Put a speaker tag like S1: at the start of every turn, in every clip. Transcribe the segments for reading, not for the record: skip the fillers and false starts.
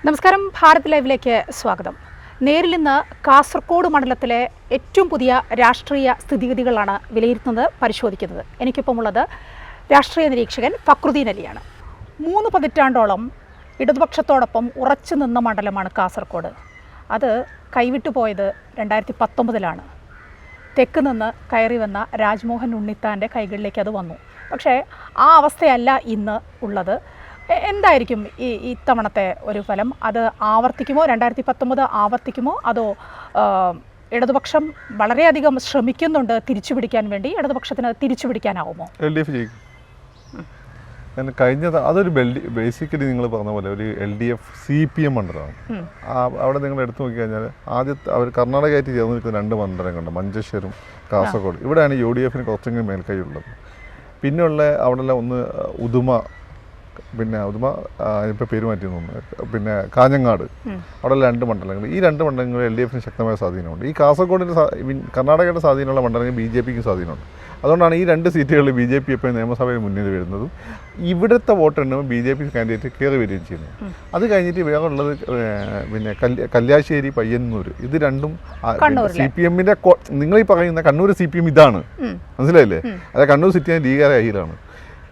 S1: നമസ്കാരം, ഭാരത് ലൈവിലേക്ക് സ്വാഗതം. നേരിൽ നിന്ന് കാസർഗോഡ് മണ്ഡലത്തിലെ ഏറ്റവും പുതിയ രാഷ്ട്രീയ സ്ഥിതിഗതികളാണ് വിലയിരുത്തുന്നത്, പരിശോധിക്കുന്നത്. എനിക്കൊപ്പമുള്ളത് രാഷ്ട്രീയ നിരീക്ഷകൻ ഫക്രുദ്ദീൻ അലിയാണ്. 3 പതിറ്റാണ്ടോളം ഇടതുപക്ഷത്തോടൊപ്പം ഉറച്ചു നിന്ന മണ്ഡലമാണ് കാസർഗോഡ്. അത് കൈവിട്ടു പോയത് 2019 തെക്ക് നിന്ന് കയറി വന്ന രാജ്മോഹൻ ഉണ്ണിത്താൻ്റെ കൈകളിലേക്ക് അത് വന്നു. പക്ഷേ ആ അവസ്ഥയല്ല ഇന്ന് ഉള്ളത്. എന്തായിരിക്കും ഇത്തവണത്തെ ഒരു ഫലം? അത് ആവർത്തിക്കുമോ? 2019 ആവർത്തിക്കുമോ? അതോ ഇടതുപക്ഷം വളരെയധികം ശ്രമിക്കുന്നുണ്ട് തിരിച്ചുപിടിക്കാൻ വേണ്ടി, ഇടതുപക്ഷത്തിന് തിരിച്ചുപിടിക്കാനാവുമോ?
S2: LDF ജയിക്കും. കഴിഞ്ഞ അതൊരു ബേസിക്കലി നിങ്ങൾ പറഞ്ഞ പോലെ ഒരു LDF CPM മണ്ഡലമാണ്. അവിടെ നിങ്ങൾ എടുത്തു നോക്കിക്കഴിഞ്ഞാൽ ആദ്യത്തെ അവർ കർണാടകയായിട്ട് ചേർന്ന് നിൽക്കുന്ന 2 മണ്ഡലങ്ങളുണ്ട്, മഞ്ചേശ്വരം, കാസർഗോഡ്. ഇവിടെയാണ് UDF കുറച്ചെങ്കിലും മേൽക്കൈയുള്ളത്. പിന്നെയുള്ള അവിടെ ഒന്ന് ഉദുമ, പിന്നെ ഉദുമ ഇപ്പോൾ പേര് മാറ്റി തോന്നുന്നു, പിന്നെ കാഞ്ഞങ്ങാട്, അവിടെ 2 മണ്ഡലങ്ങൾ. ഈ 2 മണ്ഡലങ്ങളിൽ LDF ശക്തമായ സ്വാധീനമുണ്ട്. ഈ കാസർഗോഡിന് കർണാടകയുടെ സ്വാധീനമുള്ള മണ്ഡലങ്ങളിൽ BJPക്ക് സ്വാധീനമുണ്ട്. അതുകൊണ്ടാണ് ഈ 2 സീറ്റുകളിൽ BJP എപ്പോഴും നിയമസഭയിൽ മുന്നിൽ വരുന്നതും ഇവിടുത്തെ വോട്ടെണ്ണും BJP കാൻഡിഡേറ്റ് കയറി വരികയും ചെയ്യുന്നു. അത് കഴിഞ്ഞിട്ട് വേറെ ഉള്ളത് പിന്നെ കല്യാശ്ശേരി, പയ്യന്നൂർ, ഇത് രണ്ടും CPMൻ്റെ നിങ്ങൾ ഈ പറയുന്ന കണ്ണൂർ CPM ഇതാണ്, മനസ്സിലായില്ലേ? അതായത് കണ്ണൂർ സിറ്റി ലീഗാരെ കയ്യിലാണ്.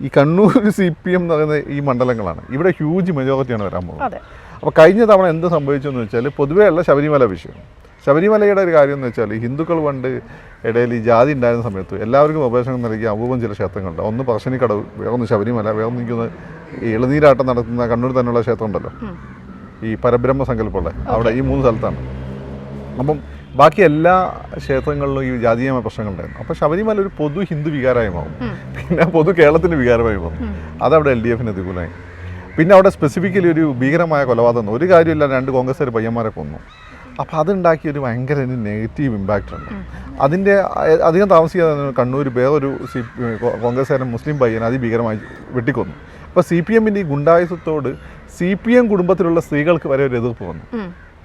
S2: ഈ കണ്ണൂർ CPM എന്ന് പറയുന്ന ഈ മണ്ഡലങ്ങളാണ്. ഇവിടെ ഹ്യൂജ് മെജോറിറ്റിയാണ് വരാൻ പോകുന്നത്. അപ്പോൾ കഴിഞ്ഞ തവണ എന്ത് സംഭവിച്ചെന്ന് വെച്ചാൽ പൊതുവേ ഉള്ള ശബരിമല വിഷയം. ശബരിമലയുടെ ഒരു കാര്യം എന്ന് വെച്ചാൽ ഹിന്ദുക്കൾ പണ്ട് ഇടയിൽ ഈ ജാതി ഉണ്ടായിരുന്ന സമയത്ത് എല്ലാവർക്കും ഉപദേശങ്ങൾ നൽകിയ അപൂർവം ചില ക്ഷേത്രങ്ങളുണ്ട്. ഒന്ന് പറശ്ശിനിക്കടവ്, വേറൊന്ന് ശബരിമല, വേറൊന്ന് എനിക്കൊന്ന് ഇളനീരാട്ടം നടത്തുന്ന കണ്ണൂർ തന്നെയുള്ള ക്ഷേത്രം ഉണ്ടല്ലോ, ഈ പരബ്രഹ്മ സങ്കല്പമുള്ള, അവിടെ ഈ 3 സ്ഥലത്താണ്. അപ്പം ബാക്കി എല്ലാ ക്ഷേത്രങ്ങളിലും ഈ ജാതീയമായ പ്രശ്നങ്ങളുണ്ടായിരുന്നു. അപ്പോൾ ശബരിമല ഒരു പൊതു ഹിന്ദു വികാരമായി മാറും, പിന്നെ പൊതു കേരളത്തിൻ്റെ വികാരമായി മാറും. അതവിടെ LDFന് അനുകൂലമായി. പിന്നെ അവിടെ സ്പെസിഫിക്കലി ഒരു ഭീകരമായ കൊലപാതകം, ഒരു കാര്യമില്ല, 2 കോൺഗ്രസ്സുകാർ പയ്യന്മാരെ കൊന്നു. അപ്പോൾ അതുണ്ടാക്കിയൊരു ഭയങ്കര നെഗറ്റീവ് ഇമ്പാക്റ്റ് ഉണ്ട്. അതിൻ്റെ അധികം താമസിക്കാതെ കണ്ണൂർ വേറൊരു കോൺഗ്രസ്സുകാരൻ മുസ്ലിം പയ്യൻ അതിഭീകരമായി വെട്ടിക്കൊന്നു. അപ്പോൾ CPMൻ്റെ ഈ ഗുണ്ടായുസത്തോട് CPM കുടുംബത്തിലുള്ള സ്ത്രീകൾക്ക് വരെ ഒരു എതിർപ്പ് വന്നു.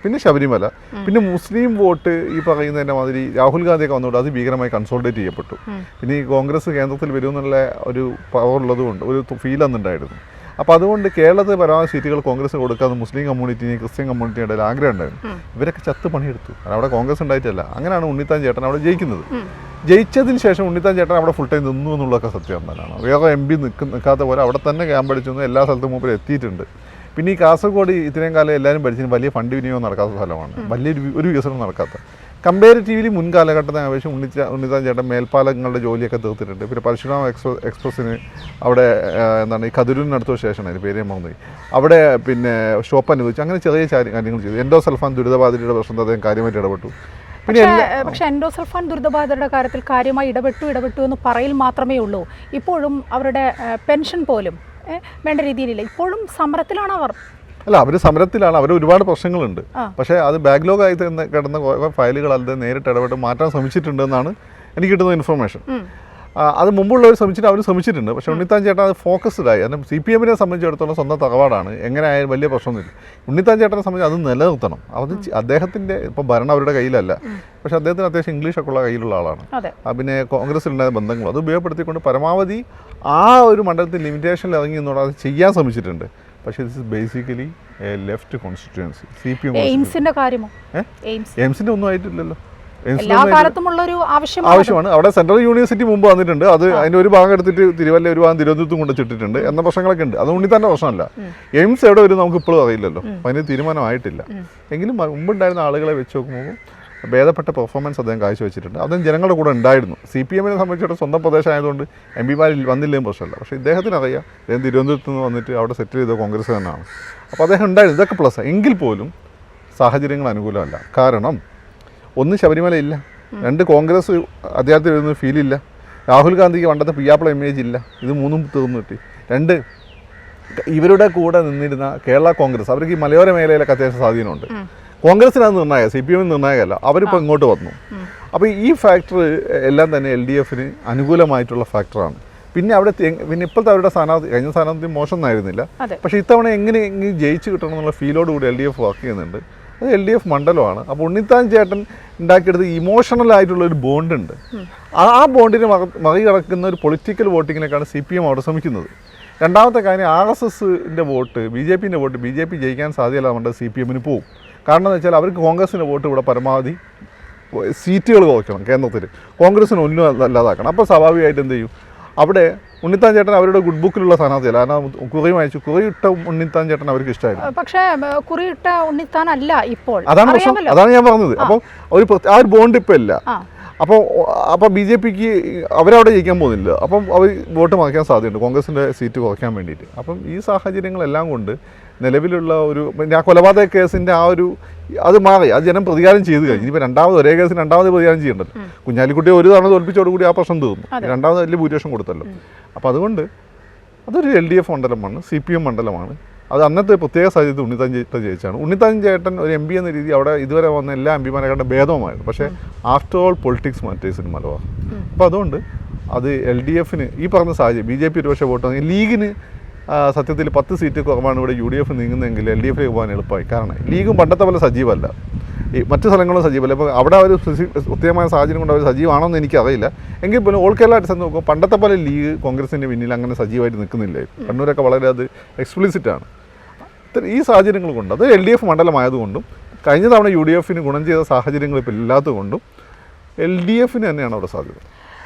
S2: പിന്നെ ശബരിമല, പിന്നെ മുസ്ലിം വോട്ട് ഈ പറയുന്നതിൻ്റെ മാതിരി രാഹുൽ ഗാന്ധിയൊക്കെ വന്നുകൊണ്ട് അത് ഭീകരമായി കൺസോൾട്ടേറ്റ് ചെയ്യപ്പെട്ടു. പിന്നെ ഈ കോൺഗ്രസ് കേന്ദ്രത്തിൽ വരുമെന്നുള്ള ഒരു പവർ ഉള്ളതുകൊണ്ട് ഒരു ഫീൽ അന്നുണ്ടായിരുന്നു. അപ്പോൾ അതുകൊണ്ട് കേരളത്തിൽ പരമാവധി സീറ്റുകൾ കോൺഗ്രസ് കൊടുക്കാതെ മുസ്ലിം കമ്മ്യൂണിറ്റിയും ക്രിസ്ത്യൻ കമ്മ്യൂണിറ്റിയും ഇടയിൽ ആഗ്രഹം ഉണ്ടായിരുന്നു. ഇവരൊക്കെ ചത്ത് പണിയെടുത്തു. അവിടെ കോൺഗ്രസ് ഉണ്ടായിട്ടല്ല. അങ്ങനെയാണ് ഉണ്ണിത്താൻ ചേട്ടൻ അവിടെ ജയിക്കുന്നത്. ജയിച്ചതിന് ശേഷം ഉണ്ണിത്താൻ ചേട്ടൻ അവിടെ ഫുൾ ടൈം നിന്നു എന്നുള്ളതൊക്കെ സത്യം തന്നെയാണ്. വേറെ MP നിൽക്കാത്ത പോലെ അവിടെ തന്നെ ക്യാമ്പടിച്ചു, എല്ലാ സ്ഥലത്തും മൂപ്പർ എത്തിയിട്ടുണ്ട്. പിന്നെ ഈ കാസർഗോഡ് ഇത്രയും കാലം എല്ലാവരും പഠിച്ചതിന് വലിയ ഫണ്ട് വിനിയോഗം നടക്കാത്ത സ്ഥലമാണ്, വലിയൊരു വികസനം നടക്കാത്ത. കമ്പാരിറ്റീവ്ലി മുൻ കാലഘട്ടത്തെ അപേക്ഷിച്ച് ഉണ്ണിത്താൻ ചേട്ടൻ മേൽപ്പാലങ്ങളുടെ ജോലിയൊക്കെ തീർത്തിട്ടുണ്ട്. പിന്നെ പരശുരാം എക്സ്പ്രസ്സിന് അവിടെ എന്താണ് ഈ കതിരൂരിനടുത്ത സ്റ്റേഷനാണ്, അതിന് പേര് മറന്നുപോയി, അവിടെ പിന്നെ സ്റ്റോപ്പ് അനുവദിച്ചു. അങ്ങനെ ചെറിയ കാര്യങ്ങൾ ചെയ്തു. എൻഡോസൾഫാൻ ദുരിതബാധിതരുടെ പ്രശ്നത്തിൽ അദ്ദേഹം കാര്യമായിട്ട് ഇടപെട്ടു.
S1: പക്ഷേ എൻഡോസൾഫാൻ ദുരിതബാധിതരുടെ കാര്യത്തിൽ കാര്യമായി ഇടപെട്ടു എന്ന് പറയൽ മാത്രമേ ഉള്ളൂ. ഇപ്പോഴും അവരുടെ പെൻഷൻ പോലും വേണ്ട രീതിയിലില്ല. ഇപ്പോഴും സമരത്തിലാണ് അവർ.
S2: അല്ല, അവർ സമരത്തിലാണ്, അവർ ഒരുപാട് പ്രശ്നങ്ങളുണ്ട്. പക്ഷേ അത് ബാക്ക്ലോഗ് ആയി കിടന്ന ഫയലുകൾ അത് നേരിട്ട് ഇടപെട്ട് മാറ്റാൻ ശ്രമിച്ചിട്ടുണ്ടെന്നാണ് എനിക്ക് കിട്ടുന്ന ഇൻഫർമേഷൻ. അത് മുമ്പുള്ളവർ ശ്രമിച്ചിട്ടുണ്ട്. പക്ഷേ ഉണ്ണിത്താൻ ചേട്ടൻ അത് ഫോക്കസ്ഡായി. കാരണം CPMനെ സംബന്ധിച്ചിടത്തോളം സ്വന്തം തറവാടാണ്, എങ്ങനെ ആയാലും വലിയ പ്രശ്നമൊന്നുമില്ല. ഉണ്ണിത്താൻ ചേട്ടനെ സംബന്ധിച്ച് അത് നിലനിർത്തണം. അത് അദ്ദേഹത്തിൻ്റെ ഇപ്പം ഭരണം അവരുടെ കയ്യിലല്ല, പക്ഷേ അദ്ദേഹത്തിന് അത്യാവശ്യം ഇംഗ്ലീഷൊക്കെ ഉള്ള കയ്യിലുള്ള ആളാണ്. പിന്നെ കോൺഗ്രസ്സിലുണ്ടായ ബന്ധങ്ങൾ അത് ഉപയോഗപ്പെടുത്തിക്കൊണ്ട് പരമാവധി ആ ഒരു മണ്ഡലത്തിൽ ലിമിറ്റേഷനിൽ ഇറങ്ങി എന്നുള്ളത് അത് ചെയ്യാൻ ശ്രമിച്ചിട്ടുണ്ട്. പക്ഷേ this is basically left constituency. CPM എയിംസിൻ്റെ ഒന്നും ആയിട്ടില്ലല്ലോ. ആവശ്യമാണ്. അവിടെ സെൻട്രൽ യൂണിവേഴ്സിറ്റി മുമ്പ് വന്നിട്ടുണ്ട്. അത് അതിൻ്റെ ഒരു ഭാഗം എടുത്തിട്ട് തിരുവല്ല, ഒരു ഭാഗം തിരുവനന്തപുരത്തും കൊണ്ടിട്ടിട്ടുണ്ട് എന്ന പ്രശ്നങ്ങളൊക്കെ ഉണ്ട്. അത് ഉണ്ണിത്താൻ്റെ പ്രശ്നമല്ല. എയിംസ് എവിടെ വരും നമുക്ക് ഇപ്പോഴും അറിയില്ലല്ലോ, അതിന് തീരുമാനമായിട്ടില്ല. എങ്കിലും മുമ്പുണ്ടായിരുന്ന ആളുകളെ വെച്ച് നോക്കുമ്പോൾ ഭേദപ്പെട്ട പെർഫോമൻസ് അദ്ദേഹം കാഴ്ചവെച്ചിട്ടുണ്ട്. അദ്ദേഹം ജനങ്ങളുടെ കൂടെ ഉണ്ടായിരുന്നു. CPMനെ സംബന്ധിച്ചിടത്തോളം സ്വന്തം പ്രദേശമായതുകൊണ്ട് MP വന്നില്ലേയും പ്രശ്നമല്ല. പക്ഷേ ഇദ്ദേഹത്തിനറിയാം, അദ്ദേഹം തിരുവനന്തപുരത്ത് നിന്ന് വന്നിട്ട് അവിടെ സെറ്റിൽ ചെയ്ത കോൺഗ്രസ് തന്നെയാണ്. അപ്പോൾ അദ്ദേഹം ഉണ്ടായിരുന്നു. ഇതൊക്കെ പ്ലസ്. എങ്കിൽ പോലും സാഹചര്യങ്ങൾ അനുകൂലമല്ല. കാരണം ഒന്ന്, ശബരിമല ഇല്ല. 2, കോൺഗ്രസ് അധികാരത്തിൽ വരുന്ന ഫീലില്ല. രാഹുൽ ഗാന്ധിക്ക് പണ്ടത്തെ പിയാപ്പിള ഇമേജ് ഇല്ല. ഇത് 3 തീർന്നു കിട്ടി. 2, ഇവരുടെ കൂടെ നിന്നിരുന്ന കേരള കോൺഗ്രസ്, അവർക്ക് ഈ മലയോര മേഖലയിലൊക്കെ അത്യാവശ്യം സ്വാധീനമുണ്ട്. കോൺഗ്രസിനത് നിർണായക, CPM നിർണായകമല്ല. അവരിപ്പോൾ ഇങ്ങോട്ട് വന്നു. അപ്പോൾ ഈ ഫാക്ടർ എല്ലാം തന്നെ LDFന് അനുകൂലമായിട്ടുള്ള ഫാക്ടറാണ്. പിന്നെ അവിടെ പിന്നെ ഇപ്പോഴത്തെ അവരുടെ സ്ഥാനാർത്ഥി, കഴിഞ്ഞ സ്ഥാനാർത്ഥി മോശം ഒന്നായിരുന്നില്ല. പക്ഷേ ഇത്തവണ എങ്ങനെയെങ്കിലും ജയിച്ച് കിട്ടണം എന്നുള്ള ഫീലോടുകൂടി LDF വർക്ക് ചെയ്യുന്നുണ്ട്. അത് LDF മണ്ഡലമാണ്. അപ്പോൾ ഉണ്ണിത്താൻ ചേട്ടൻ ഉണ്ടാക്കിയെടുത്ത് ഇമോഷണൽ ആയിട്ടുള്ളൊരു ബോണ്ടുണ്ട്. ആ ബോണ്ടിനെ മറികടക്കുന്ന ഒരു പൊളിറ്റിക്കൽ വോട്ടിങ്ങിലേക്കാണ് CPM അവിടെ ശ്രമിക്കുന്നത്. രണ്ടാമത്തെ കാര്യം RSSൻ്റെ വോട്ട് BJPൻ്റെ വോട്ട് BJP ജയിക്കാൻ സാധ്യതയില്ല നമ്മുടെ CPMന് പോകും. കാരണം എന്ന് വെച്ചാൽ അവർക്ക് കോൺഗ്രസിൻ്റെ വോട്ട് ഇവിടെ പരമാവധി സീറ്റുകൾ കുറയ്ക്കണം കേന്ദ്രത്തിൽ, കോൺഗ്രസിന് ഒന്നും അല്ലാതാക്കണം. അപ്പോൾ സ്വാഭാവികമായിട്ട് എന്ത് ചെയ്യും, അവിടെ ഉണ്ണിത്താൻ ചേട്ടൻ അവരുടെ ഗുഡ് ബുക്കിലുള്ള സ്ഥാനാർത്ഥിയല്ല. കാരണം കുറിയിട്ട ഉണ്ണിത്താൻ ചേട്ടൻ അവർക്ക് ഇഷ്ടമായിരുന്നു.
S1: പക്ഷേ കുറിയിട്ട ഉണ്ണിത്താൻ അല്ല ഇപ്പോൾ.
S2: അതാണ് പ്രശ്നം, അതാണ് ഞാൻ പറഞ്ഞത്. അപ്പോൾ ആ ഒരു ബോണ്ട് ഇപ്പോൾ ഇല്ല. അപ്പോൾ BJPക്ക് അവരവിടെ ജയിക്കാൻ പോകുന്നില്ല. അപ്പം അവർ വോട്ട് മറിക്കാൻ സാധ്യതയുണ്ട് കോൺഗ്രസിൻ്റെ സീറ്റ് കുറയ്ക്കാൻ വേണ്ടിയിട്ട്. അപ്പം ഈ സാഹചര്യങ്ങളെല്ലാം കൊണ്ട് നിലവിലുള്ള ഒരു കൊലപാതക കേസിൻ്റെ അത് മാറി, അത് ജനം പ്രതികാരം ചെയ്ത് കഴിഞ്ഞു. ഇനിയിപ്പോൾ ഒരേ കേസിന് രണ്ടാമത് പ്രതികാരം ചെയ്യേണ്ടല്ലോ. കുഞ്ഞാലിക്കുട്ടിയെ ഒരു തവണ തോൽപ്പിച്ചോടുകൂടി ആ പ്രശ്നം തീർന്നു. രണ്ടാമത് വലിയ ഭൂരിപക്ഷം കൊടുത്തല്ലോ. അപ്പോൾ അതുകൊണ്ട് അതൊരു LDF മണ്ഡലമാണ്, CPM മണ്ഡലമാണ്. അത് അന്നത്തെ പ്രത്യേക സാഹചര്യത്തിൽ ഉണ്ണിത്താൻ ചേട്ടൻ ജയിച്ചാണ്. ഉണ്ണിത്താൻ ചേട്ടൻ ഒരു MP എന്ന രീതി അവിടെ ഇതുവരെ വന്ന എല്ലാ MPമാരെക്കാളും ഭേദമായിരുന്നു. പക്ഷേ after all politics matters in Malabar. അപ്പോൾ അതുകൊണ്ട് അത് LDFന് ഈ പറഞ്ഞ സാഹചര്യം BJP ഒരുപക്ഷെ വോട്ട് ലീഗിന് സത്യത്തിൽ 10 സീറ്റ് കുറവാണ് ഇവിടെ UDF നീങ്ങുന്നതെങ്കിൽ LDFിലേക്ക് പോകാൻ എളുപ്പമായി. കാരണം ലീഗും പണ്ടത്തെ പോലെ സജീവമല്ല, ഈ മറ്റു സ്ഥലങ്ങളും സജീവമല്ല. ഇപ്പോൾ അവിടെ ഒരു കൃത്യമായ സാഹചര്യം കൊണ്ട് അവർ സജീവമാണെന്ന് എനിക്കറിയില്ല. എങ്കിൽ പോലും ഓൾ കേരള അടിസ്ഥാനം നോക്കുമ്പോൾ പണ്ടത്തെ പോലെ ലീഗ് കോൺഗ്രസിൻ്റെ പിന്നിൽ അങ്ങനെ സജീവമായിട്ട് നിൽക്കുന്നില്ല. കണ്ണൂരൊക്കെ വളരെ അത് എക്സ്പ്ലിസിറ്റാണ്. ഈ സാഹചര്യങ്ങൾ കൊണ്ട് അത് LDF മണ്ഡലമായതുകൊണ്ടും കഴിഞ്ഞ തവണ UDFന് ഗുണം ചെയ്ത സാഹചര്യങ്ങൾ ഇപ്പോൾ ഇല്ലാത്തതുകൊണ്ടും LDFന് തന്നെയാണ് അവിടെ സാധ്യത.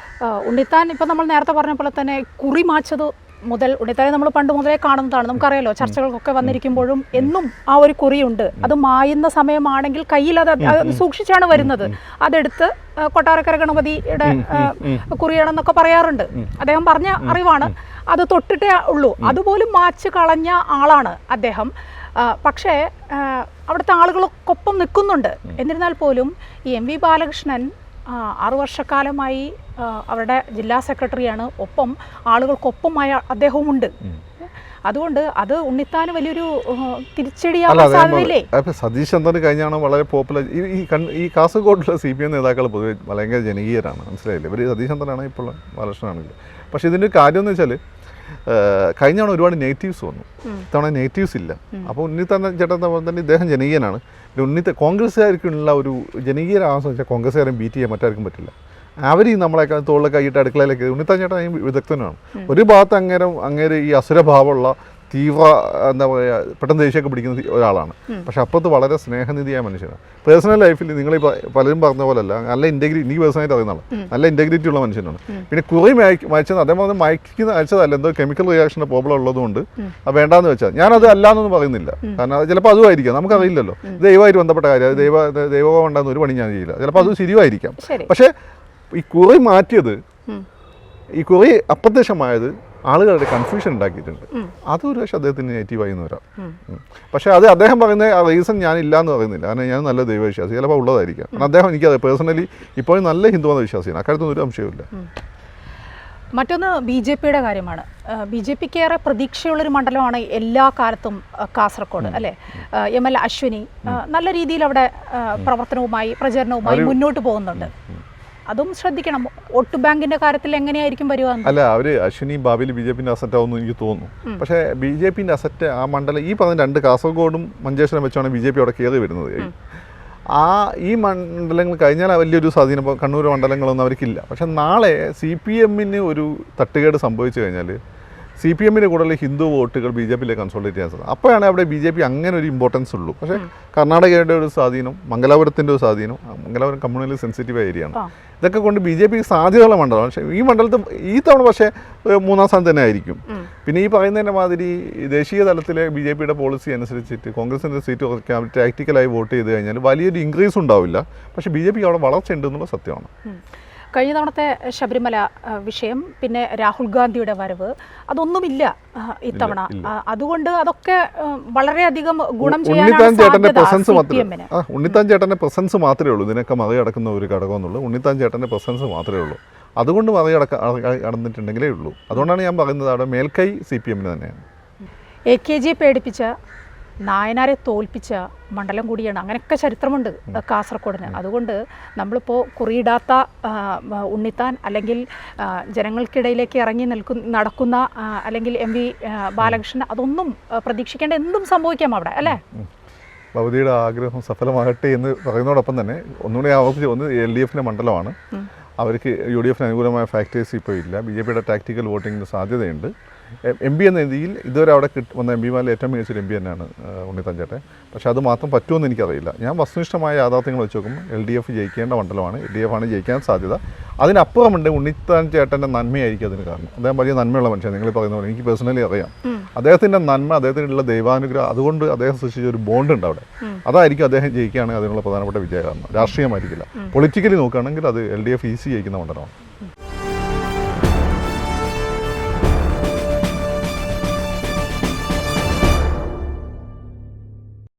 S1: ഉണ്ണിത്താൻ ഇപ്പം നമ്മൾ നേരത്തെ പറഞ്ഞ പോലെ തന്നെ കുറി മാച്ചത് മുതൽ ഉണ്ണിത്താനെ നമ്മൾ പണ്ട് മുതലേ കാണുന്നതാണ്. നമുക്കറിയാലോ, ചർച്ചകൾക്കൊക്കെ വന്നിരിക്കുമ്പോഴും എന്നും ആ ഒരു കുറിയുണ്ട്. അത് മായുന്ന സമയമാണെങ്കിൽ കയ്യിൽ അത് സൂക്ഷിച്ചാണ് വരുന്നത്. അതെടുത്ത് കൊട്ടാരക്കര ഗണപതിയുടെ കുറിയാണെന്നൊക്കെ പറയാറുണ്ട്. അദ്ദേഹം പറഞ്ഞ അറിവാണ്. അത് തൊട്ടിട്ടേ ഉള്ളൂ. അതുപോലും മാച്ച് കളഞ്ഞ ആളാണ് അദ്ദേഹം. പക്ഷേ അവിടുത്തെ ആളുകൾക്കൊപ്പം നിൽക്കുന്നുണ്ട്. എന്നിരുന്നാൽ പോലും ഈ MV ബാലകൃഷ്ണൻ 6 വർഷക്കാലമായി അവരുടെ ജില്ലാ സെക്രട്ടറിയാണ്. ഒപ്പം ആളുകൾക്കൊപ്പമായ അദ്ദേഹവുമുണ്ട്. അതുകൊണ്ട് അത് ഉണ്ണിത്താന് വലിയൊരു തിരിച്ചടിയാവാൻ സാധ്യതയില്ലേ?
S2: സതീഷ് ചന്ദ്രന് കഴിഞ്ഞാണ് വളരെ പോപ്പുലർ. ഈ കാസർഗോഡിലെ CPM നേതാക്കൾ പൊതുവെ ഭയങ്കര ജനകീയരാണ്, മനസ്സിലായില്ലേ? ഇവർ സതീഷ് ചന്ദ്രനാണ്, ഇപ്പോൾ ബാലകൃഷ്ണനാണെങ്കിൽ. പക്ഷേ ഇതിൻ്റെ കാര്യം എന്ന് വെച്ചാൽ കഴിഞ്ഞ തവണ ഒരുപാട് നെഗറ്റീവ്സ് വന്നു, ഇത്തവണ നെഗറ്റീവ്സ് ഇല്ല. അപ്പോൾ ഉണ്ണിത്താൻ ചേട്ടൻ തന്നെ ഇദ്ദേഹം ജനകീയനാണ്. കോൺഗ്രസ്സുകാർക്കുള്ള ഒരു ജനകീയരാണെന്ന് വെച്ചാൽ കോൺഗ്രസ്സുകാരും ബീറ്റ് ചെയ്യാൻ മറ്റാർക്കും പറ്റില്ല. അവർ ഈ നമ്മളെ തോളിലൊക്കെ ആയിട്ട് അടുക്കളയിലേക്ക് ഉണ്ണിത്താൻ ചേട്ടൻ അതിന് വിദഗ്ധനാണ്. ഒരു ഭാഗത്ത് അങ്ങേര് ഈ അസുരഭാവമുള്ള തീവ്ര എന്താ പറയുക പെട്ടെന്ന് ദേഷ്യമൊക്കെ പിടിക്കുന്ന ഒരാളാണ്. പക്ഷെ അപ്പുറത്ത് വളരെ സ്നേഹനിധിയായ മനുഷ്യനാണ്. പേഴ്സണൽ ലൈഫിൽ നിങ്ങൾ പലരും പറഞ്ഞ പോലല്ല, നല്ല ഇൻറ്റഗ്രിറ്റി, എനിക്ക് പേഴ്സണലായിട്ട് അറിയുന്നതാണ്, നല്ല ഇൻറ്റഗ്രിറ്റി ഉള്ള മനുഷ്യനാണ്. പിന്നെ കുറി മയച്ചത് അതേപോലെ മയക്കുന്ന അയച്ചതല്ല, എന്തോ കെമിക്കൽ റിയാക്ഷൻ്റെ പ്രോബ്ലം ഉള്ളതുകൊണ്ട് അത് വേണ്ടാന്ന് വെച്ചാൽ ഞാനത് അല്ലാന്നൊന്നും പറയുന്നില്ല. കാരണം അത് ചിലപ്പോൾ അതുമായിരിക്കാം, നമുക്കറിയില്ലല്ലോ. ദൈവമായിട്ട് ബന്ധപ്പെട്ട കാര്യം, അത് ദൈവം ഉണ്ടാകുന്ന ഒരു പണി ഞാൻ ചെയ്യില്ല. ചിലപ്പോൾ അത് ശരിയായിരിക്കാം. പക്ഷേ ഈ കുറി മാറ്റിയത്, ഈ കുറി അപ്രത്യക്ഷമായത് ആളുകളുടെ കൺഫ്യൂഷൻ ഉണ്ടാക്കിയിട്ടുണ്ട്. അതൊരു പക്ഷേ അദ്ദേഹത്തിന് നെഗറ്റീവായി എന്ന് വരാം. പക്ഷേ അത് അദ്ദേഹം പറയുന്ന ആ റീസൺ ഞാനില്ല എന്ന് പറയുന്നില്ല. കാരണം ഞാൻ നല്ല ദൈവവിശ്വാസി, ചിലപ്പോൾ ഉള്ളതായിരിക്കാം. കാരണം അദ്ദേഹം എനിക്കത് പേഴ്സണലി ഇപ്പോഴും നല്ല ഹിന്ദുമത വിശ്വാസിയാണ്, അക്കാര്യത്തൊന്നും ഒരു സംശയമില്ല.
S1: മറ്റൊന്ന് BJPയുടെ കാര്യമാണ്. BJPക്ക് ഏറെ പ്രതീക്ഷയുള്ളൊരു മണ്ഡലമാണ് എല്ലാ കാലത്തും കാസർഗോഡ്, അല്ലേ? ML അശ്വിനി നല്ല രീതിയിൽ അവിടെ പ്രവർത്തനവുമായി പ്രചരണവുമായി മുന്നോട്ട് പോകുന്നുണ്ട്. അതും ശ്രദ്ധിക്കണം. വോട്ട് ബാങ്കിന്റെ കാര്യത്തിൽ എങ്ങനെയായിരിക്കും വരിക?
S2: അല്ല, അവർ അശ്വിനി ഭാവിയിൽ BJPന്റെ അസറ്റ് ആവുമെന്ന് എനിക്ക് തോന്നുന്നു. പക്ഷേ BJPന്റെ അസറ്റ് ആ മണ്ഡലം ഈ പറഞ്ഞ 2 കാസർഗോഡും മഞ്ചേശ്വരം വെച്ചാണ് BJP അവിടെ കയറി വരുന്നത്. ഈ മണ്ഡലങ്ങൾ കഴിഞ്ഞാൽ വലിയൊരു സ്വാധീനം കണ്ണൂർ മണ്ഡലങ്ങളൊന്നും അവർക്കില്ല. പക്ഷെ നാളെ CPMന് ഒരു തട്ടുകേട് സംഭവിച്ചു കഴിഞ്ഞാൽ CPMന് കൂടുതൽ ഹിന്ദു വോട്ടുകൾ BJPയിലേക്ക് കൺസോളിഡേറ്റ് ചെയ്യാൻ സാധിക്കും. അപ്പോഴാണ് അവിടെ BJP അങ്ങനെ ഒരു ഇമ്പോർട്ടൻസ് ഉള്ളൂ. പക്ഷേ കർണാടകയുടെ ഒരു സ്വാധീനം, മംഗലാപുരത്തിൻ്റെ ഒരു സ്വാധീനം, മംഗലാപുരം കമ്മ്യൂണലി സെൻസിറ്റീവ് ഏരിയയാണ്. ഇതൊക്കെ കൊണ്ട് BJPക്ക് സാധ്യതയുള്ള മണ്ഡലമാണ്. പക്ഷേ ഈ മണ്ഡലത്തിൽ ഈ തവണ പക്ഷേ 3-ാം സ്ഥാനം തന്നെ ആയിരിക്കും. പിന്നെ ഈ പറയുന്നതിൻ്റെ മാതിരി ദേശീയ തലത്തിലെ BJPയുടെ പോളിസി അനുസരിച്ചിട്ട് കോൺഗ്രസിൻ്റെ സീറ്റ് കുറയ്ക്കാൻ ടാക്ടിക്കലായി വോട്ട് ചെയ്ത് കഴിഞ്ഞാൽ വലിയൊരു ഇൻക്രീസ് ഉണ്ടാവില്ല. പക്ഷേ BJPക്ക് അവിടെ വളർച്ച ഉണ്ടെന്നുള്ള സത്യമാണ്.
S1: കഴിഞ്ഞ തവണത്തെ ശബരിമല വിഷയം, പിന്നെ രാഹുൽ ഗാന്ധിയുടെ വരവ്, അതൊന്നുമില്ല ഇത്തവണ. അതുകൊണ്ട് അതൊക്കെ വളരെയധികം ഗുണം ചെയ്യാനാണ്
S2: ഉണ്ണിത്താൻ ചേട്ടൻ്റെ പ്രസൻസ് മാത്രമേ ഉള്ളൂ ഇതിനൊക്കെ മറികടക്കുന്ന ഒരു ഘടകം എന്നുള്ളൂ. ഉണ്ണിത്താൻ ചേട്ടൻ്റെ പ്രസൻസ് മാത്രമേ ഉള്ളൂ. അതുകൊണ്ട് മറികടന്നിട്ടുണ്ടെങ്കിലേ ഉള്ളൂ. അതുകൊണ്ടാണ് ഞാൻ പറയുന്നത് അവിടെ മേൽക്കൈ CPMന് തന്നെയാണ്.
S1: AKG പേടിപ്പിച്ച, നായനാരെ തോൽപ്പിച്ച മണ്ഡലം കൂടിയാണ്. അങ്ങനെയൊക്കെ ചരിത്രമുണ്ട് കാസർഗോഡിന്. അതുകൊണ്ട് നമ്മളിപ്പോൾ കുറിയിടാത്ത ഉണ്ണിത്താൻ, അല്ലെങ്കിൽ ജനങ്ങൾക്കിടയിലേക്ക് ഇറങ്ങി നടക്കുന്ന അല്ലെങ്കിൽ MV ബാലകൃഷ്ണൻ, അതൊന്നും പ്രതീക്ഷിക്കേണ്ട, എന്തും സംഭവിക്കാം അവിടെ, അല്ലേ?
S2: ഭവതിയുടെ ആഗ്രഹം സഫലമാകട്ടെ എന്ന് പറയുന്നതോടൊപ്പം തന്നെ ഒന്നുകൂടി ആവർത്തിച്ച് വന്ന് LDFിൻ്റെ മണ്ഡലമാണ്. അവർക്ക് UDFിന് അനുകൂലമായ ഫാക്ടേഴ്സ് ഇപ്പോൾ ഇല്ല. BJPയുടെ ടാക്ടിക്കൽ വോട്ടിങ്ങിന് സാധ്യതയുണ്ട്. എം പി എന്ന രീതിയിൽ ഇതുവരെ അവിടെ വന്ന എം പിമാരിൽ ഏറ്റവും മികച്ചൊരു എം പി തന്നെയാണ് ഉണ്ണിത്താൻ ചേട്ടൻ. പക്ഷേ അത് മാത്രം പറ്റുമെന്ന് എനിക്കറിയില്ല. ഞാൻ വസ്തുനിഷ്ഠമായ യാഥാർത്ഥ്യങ്ങൾ വെച്ച് നോക്കുമ്പോൾ LDF ജയിക്കേണ്ട മണ്ഡലമാണ്, LDF ആണ് ജയിക്കാൻ സാധ്യത. അതിനപ്പുറമുണ്ട് ഉണ്ണിത്താൻ ചേട്ടൻ്റെ നന്മയായിരിക്കും അതിന് കാരണം. അദ്ദേഹം വലിയ നന്മയുള്ള മനുഷ്യൻ, നിങ്ങൾ പറയുന്ന പോലെ എനിക്ക് പേഴ്സണലി അറിയാം. അദ്ദേഹത്തിൻ്റെ നന്മ, അദ്ദേഹത്തിനുള്ള ദൈവാനുഗ്രഹം, അതുകൊണ്ട് അദ്ദേഹം സൃഷ്ടിച്ച ഒരു ബോണ്ട് ഉണ്ട് അവിടെ. അതായിരിക്കും അദ്ദേഹം ജയിക്കുകയാണെങ്കിൽ അതിനുള്ള പ്രധാനപ്പെട്ട വിജയ കാരണം. രാഷ്ട്രീയമായിരിക്കില്ല. പൊളിറ്റിക്കലി നോക്കുകയാണെങ്കിൽ അത് LDF ഈസി ജയിക്കുന്ന മണ്ഡലമാണ്.